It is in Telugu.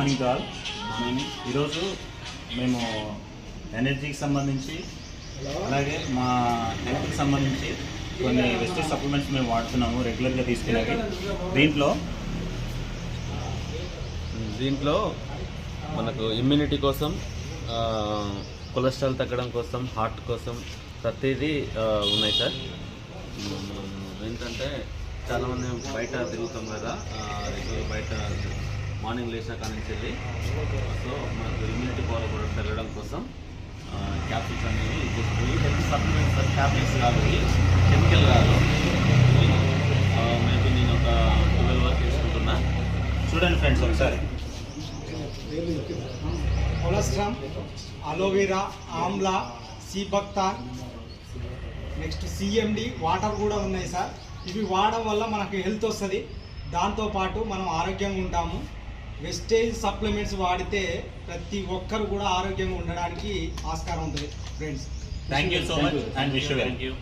Morning to all. ఈరోజు మేము ఎనర్జీకి సంబంధించి అలాగే మా హెల్త్కి సంబంధించి కొన్ని వెజిటబుల్ సప్లిమెంట్స్ మేము వాడుతున్నాము రెగ్యులర్గా తీసుకునేవి. దీంట్లో మనకు ఇమ్యూనిటీ కోసం, కొలెస్ట్రాల్ తగ్గడం కోసం, హార్ట్ కోసం ప్రతిదీ ఉన్నాయి సార్. ఏంటంటే చాలామంది బయట తిరుగుతాం కదా, బయట మార్నింగ్ లేచిన కానీ వెళ్ళి, సో మనకు ఇమ్యూనిటీ పవర్ కూడా పెరగడం కోసం క్యాప్సూల్స్ అనేవి హెల్త్ సప్లిమెంట్స్ సార్. ట్యాబ్లెట్స్ కాదు, కెమికల్ కాదు. మేబీ నేను ఒక 12 వరకు తీసుకుంటున్నా. చూడండి ఫ్రెండ్స్ ఒకసారి. Cholesterol, aloe vera, Amla, sea buckthorn, next CMD water కూడా ఉన్నాయి సార్. ఇవి వాడడం వల్ల మనకు హెల్త్ వస్తుంది, దాంతోపాటు మనం ఆరోగ్యంగా ఉంటాము. వెజిటేజ్ సప్లిమెంట్స్ వాడితే ప్రతి ఒక్కరు కూడా ఆరోగ్యంగా ఉండడానికి ఆస్కారం ఉంటుంది friends. Thank you so much and wish you well. Thank you.